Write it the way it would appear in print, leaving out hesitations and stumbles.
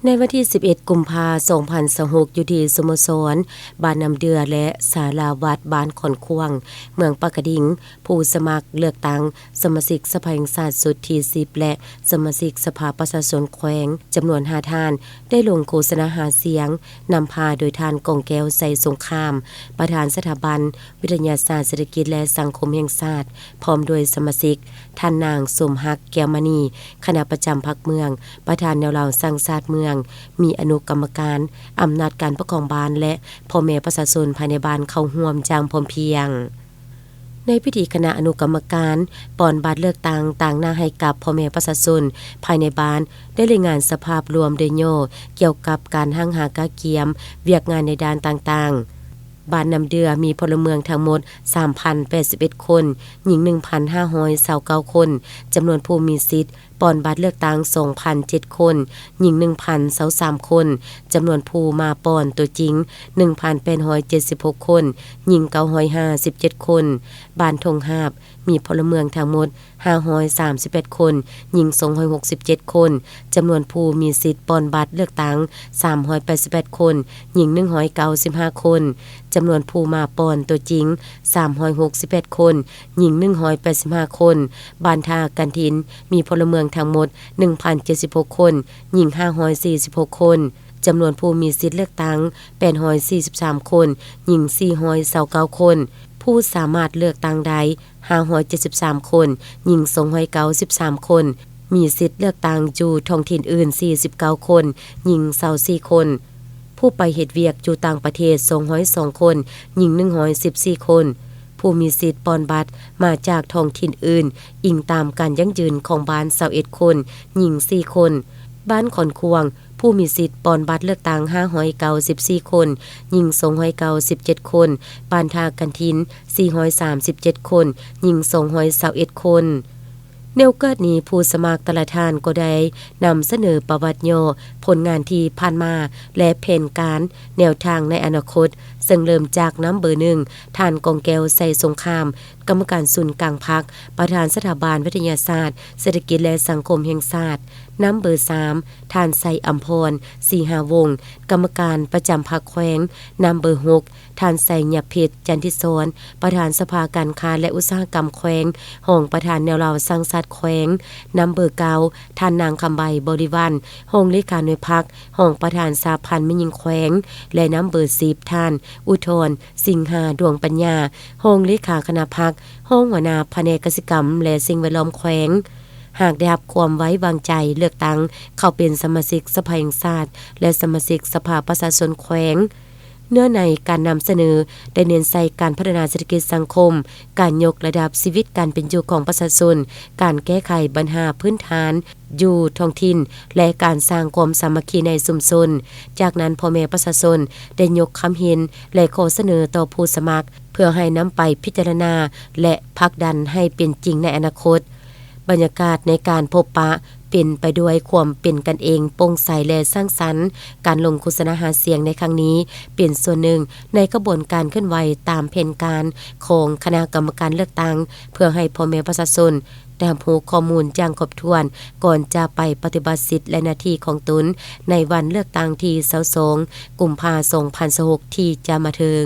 ในวันที่ 11 กุมภาพันธ์ 2026 อยู่ที่สโมสรบ้านน้ำเดือและศาลาวัดบ้านขอนควงเมืองปากกระดิ่งผู้สมัครเลือกตั้งสมาชิกสภาแห่งชาติสุดที่ 10 และสมาชิกสภาประชาชนแขวงจำนวน 5 ท่านได้ลงโฆษณาหาเสียงนำพาโดยท่านกองแก้วใส่สงครามประธานสถาบันวิทยาศาสตร์เศรษฐกิจและสังคมแห่งชาติพร้อมด้วยสมาชิกท่านนางสมฮักแก้วมณีคณะประจำพรรคเมืองประธานแนวเหล่าสร้างชาติเมืองมีอนุกรรมการอำนาจการปกครองบ้านและพ่อแม่ประชาชนภายในบ้านเข้าร่วมอย่างพร้อมเพรียงในพิธีคณะอนุกรรมการปอนบัตรเลือกตั้งต่างหน้าให้กับพ่อแม่ประชาชนภายในบ้านได้รายงานสภาพรวมโดยย่อเกี่ยวกับการหั่งหากาเกียมเวียกงานในด้านต่างๆบ้านน้ำเดือมีพลเมืองทั้งหมด 3,081 คนหญิง 1,529 คนจำนวนผู้มีสิทธิ์ปอนบัตรเลือกตั้ง 2,007 คนหญิง 1,023 คนจำนวนผู้มาปอนตัวจริง 1,876 คนหญิง 957 คนบ้านทงหาบมีพลเมืองทั้งหมด 538 คนหญิง 267 คนจำนวนผู้มีสิทธิ์ปอนบัตรเลือกตั้ง 388 คนหญิง 195 คนจำนวนผู้มาปอนตัวจริง 368 คนหญิง 185 คนบ้านทากันทินมีพลเมืองทั้งหมด 1,076 คนหญิง 546 คนจำนวนผู้มีสิทธิ์เลือกตั้ง 843 คนหญิง 429 คนผู้สามารถเลือกตั้งได้ 573 คนหญิง 293 คนมีสิทธิ์เลือกตั้งอยู่ท้องถิ่นอื่น 49 คนหญิง 24 คนผู้ไปเฮ็ดเวียกอยู่ต่างประเทศ 202 คนหญิง 114 คนผู้มีสิทธิ์ปอนบัตรมาจากท้องถิ่นอื่นอิงตามการยั่งยืนของบ้าน21 คนหญิง 4 คนบ้านขอนควงผู้มีสิทธิ์ปอนบัตรเลือกตั้ง594 คนหญิง 297 คนบ้านทากันทิน437 คนหญิง 221 คนในโอกาสนี้ผู้สมัครแต่ละท่านก็ได้นำเสนอประวัติย่อผลงานที่ผ่านมาและแผนการแนวทางในอนาคตซึ่งเริ่มจากน้ำเบอร์1ท่านกองแก้วใส่สงครามกรรมการศูนย์กลางพรรคประธานสถาบันวิทยาศาสตร์เศรษฐกิจและสังคมแห่งชาติน้ำเบอร์3ท่านไซอัมพรศรีหาวงศ์กรรมการประจำพรรคแขวงน้ำเบอร์6ท่านไซหยับเพชรจันทิศรประธานสภาการค้าและอุตสาหกรรมแขวงห้องประธานแนวเหล่าสร้างชาติแขวงน้ำเบอร์9ท่านนางคำใบบริวารห้องเลขานุพรรคห้องประธานสาพันธ์แม่หญิงแขวงและน้ำเบอร์10ท่านอุทธรสิงหาดวงปัญญาห้องเลขาคณะพรรคห้องหัวหน้าแผนกกสิกรรมและสิ่งแวดล้อมแขวงหากได้รับความไว้วางใจเลือกตั้งเข้าเป็นสมาชิกสภาแห่งชาติและสมาชิกสภาประชาชนแขวงเนื้อในการนำเสนอได้เน้นใส่การพัฒนาเศรษฐกิจสังคมการยกระดับชีวิตการเป็นอยู่ของประชาชนการแก้ไขปัญหาพื้นฐานอยู่ท้องถิ่นและการสร้างความสามัคคีในชุมชนจากนั้นพ่อแม่ประชาชนได้ยกคำเห็นและข้อเสนอต่อผู้สมัครเพื่อให้นำไปพิจารณาและผลักดันให้เป็นจริงในอนาคตบรรยากาศในการพบปะเป็นไปด้วยความเป็นกันเองโปร่งใสและสร้างสรรค์การลงโฆษณาหาเสียงในครั้งนี้เป็นส่วนหนึ่งในกระบวนการเคลื่อนไหวตามแผนการของคณะกรรมการเลือกตั้งเพื่อให้พ่อแม่ประชาชนได้รับรู้ข้อมูลอย่างครบถ้วนก่อนจะไปปฏิบัติสิทธิและหน้าที่ของตนในวันเลือกตั้งที่22 กุมภาพันธ์ 2026ที่จะมาถึง